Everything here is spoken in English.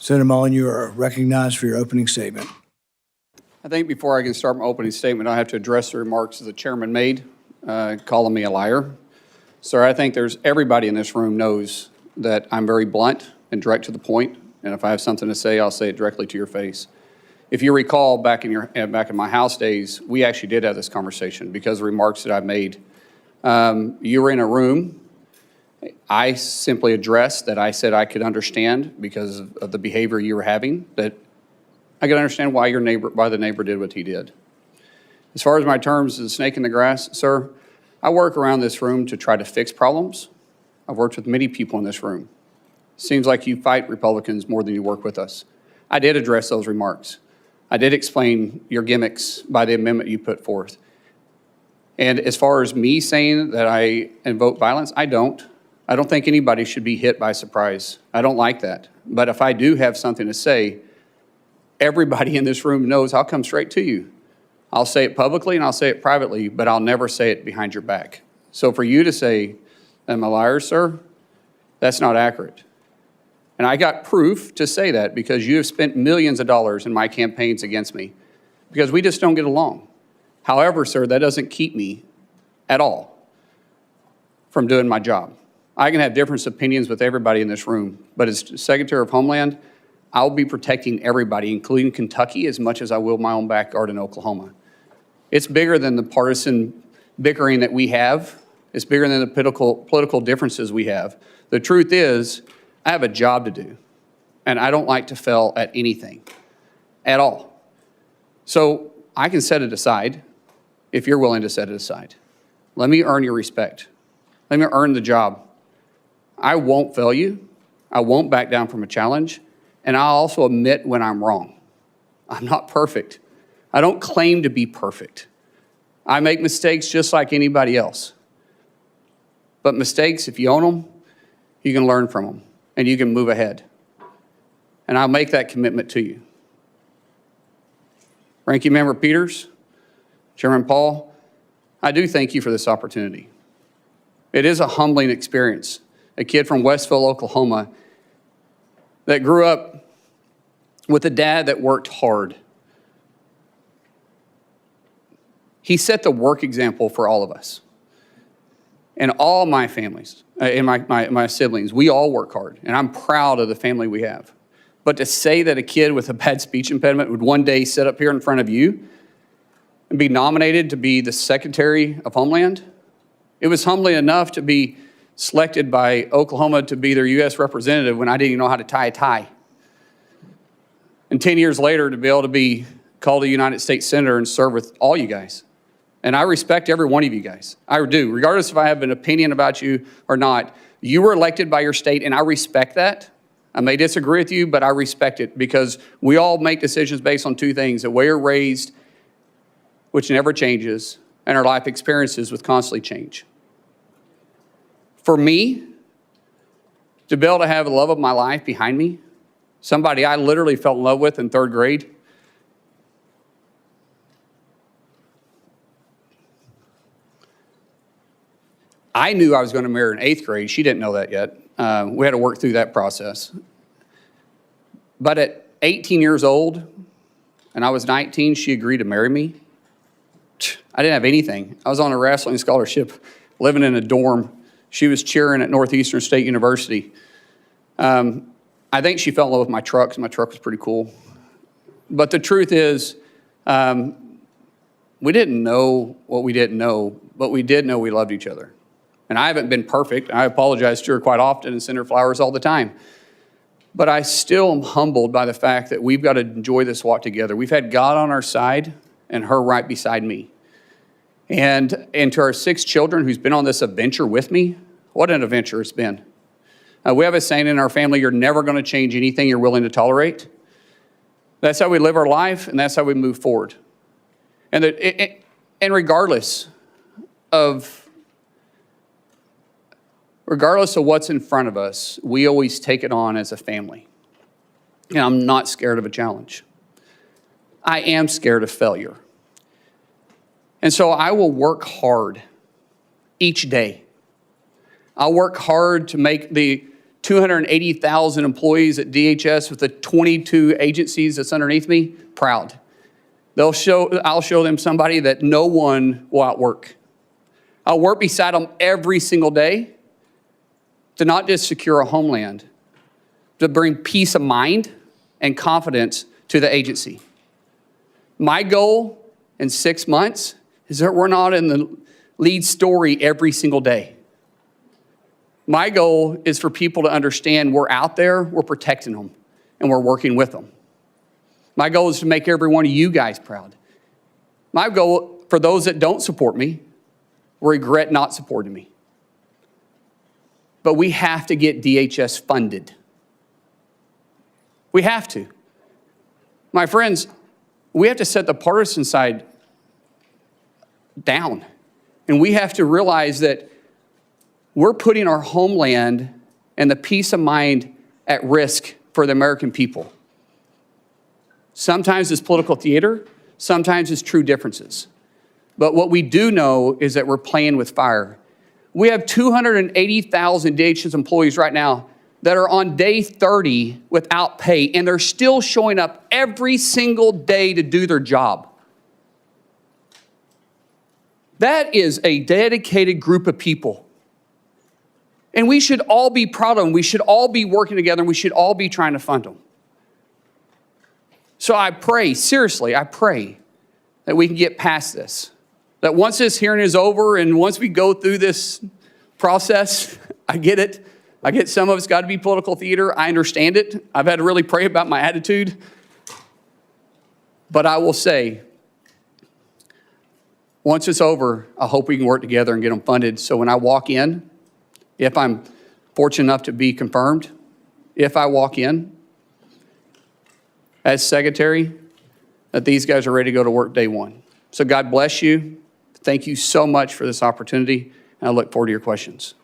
Senator Mullin, you are recognized for your opening statement. I think before I can start my opening statement, I have to address the remarks that the chairman made, calling me a liar. Sir, I think everybody in this room knows that I'm very blunt and direct to the point, and if I have something to say, I'll say it directly to your face. If you recall, back in my House days, we actually did have this conversation because of the remarks that I made. You were in a room. I simply addressed that I said I could understand because of the behavior you were having, that I could understand why the neighbor did what he did. As far as my terms as a snake in the grass, sir, I work around this room to try to fix problems. I've worked with many people in this room. Seems like you fight Republicans more than you work with us. I did address those remarks. I did explain your gimmicks by the amendment you put forth. And as far as me saying that I invoke violence, I don't. I don't think anybody should be hit by surprise. I don't like that. But if I do have something to say, everybody in this room knows I'll come straight to you. I'll say it publicly and I'll say it privately, but I'll never say it behind your back. So for you to say, I'm a liar, sir, that's not accurate. And I got proof to say that because you have spent millions of dollars in my campaigns against me because we just don't get along. However, sir, that doesn't keep me at all from doing my job. I can have different opinions with everybody in this room, but as Secretary of Homeland, I'll be protecting everybody, including Kentucky, as much as I will my own backyard in Oklahoma. It's bigger than the partisan bickering that we have. It's bigger than the political differences we have. The truth is, I have a job to do, and I don't like to fail at anything, at all. So I can set it aside if you're willing to set it aside. Let me earn your respect. Let me earn the job. I won't fail you. I won't back down from a challenge. And I'll also admit when I'm wrong. I'm not perfect. I don't claim to be perfect. I make mistakes just like anybody else. But mistakes, if you own them, you can learn from them and you can move ahead. And I'll make that commitment to you. Ranking Member Peters, Chairman Paul, I do thank you for this opportunity. It is a humbling experience. A kid from Westville, Oklahoma, that grew up with a dad that worked hard. He set the work example for all of us. And all my families, and my siblings, we all work hard. And I'm proud of the family we have. But to say that a kid with a bad speech impediment would one day sit up here in front of you and be nominated to be the Secretary of Homeland, it was humbling enough to be selected by Oklahoma to be their U.S. representative when I didn't even know how to tie a tie. And 10 years later, to be able to be called a United States Senator and serve with all you guys. And I respect every one of you guys. I do. Regardless if I have an opinion about you or not, you were elected by your state, and I respect that. I may disagree with you, but I respect it because we all make decisions based on two things: the way we're raised, which never changes, and our life experiences, which constantly change. For me, to be able to have the love of my life behind me, somebody I literally fell in love with in third grade, I knew I was going to marry her in eighth grade. She didn't know that yet. We had to work through that process. But at 18 years old, and I was 19, she agreed to marry me. I didn't have anything. I was on a wrestling scholarship, living in a dorm. She was cheering at Northeastern State University. I think she fell in love with my truck, because my truck was pretty cool. But the truth is, we didn't know what we didn't know, but we did know we loved each other. And I haven't been perfect. I apologize to her quite often and send her flowers all the time. But I still am humbled by the fact that we've got to enjoy this walk together. We've had God on our side and her right beside me. And to our 6 children who's been on this adventure with me, what an adventure it's been. We have a saying in our family: you're never going to change anything you're willing to tolerate. That's how we live our life, and that's how we move forward. And regardless of what's in front of us, we always take it on as a family. And I'm not scared of a challenge. I am scared of failure. And so I will work hard each day. I'll work hard to make the 280,000 employees at DHS with the 22 agencies that's underneath me, proud. I'll show them somebody that no one will outwork. I'll work beside them every single day to not just secure a homeland, to bring peace of mind and confidence to the agency. My goal in 6 months is that we're not in the lead story every single day. My goal is for people to understand we're out there, we're protecting them, and we're working with them. My goal is to make every one of you guys proud. My goal for those that don't support me, regret not supporting me. But we have to get DHS funded. We have to. My friends, we have to set the partisan side down. And we have to realize that we're putting our homeland and the peace of mind at risk for the American people. Sometimes it's political theater, sometimes it's true differences. But what we do know is that we're playing with fire. We have 280,000 DHS employees right now that are on day 30 without pay, and they're still showing up every single day to do their job. That is a dedicated group of people. And we should all be proud of them. We should all be working together, and we should all be trying to fund them. So I pray, seriously, I pray that we can get past this. That once this hearing is over and once we go through this process, I get it. I get some of it's got to be political theater. I understand it. I've had to really pray about my attitude. But I will say, once it's over, I hope we can work together and get them funded. So when I walk in, if I'm fortunate enough to be confirmed, if I walk in as secretary, that these guys are ready to go to work day one. So God bless you. Thank you so much for this opportunity, and I look forward to your questions.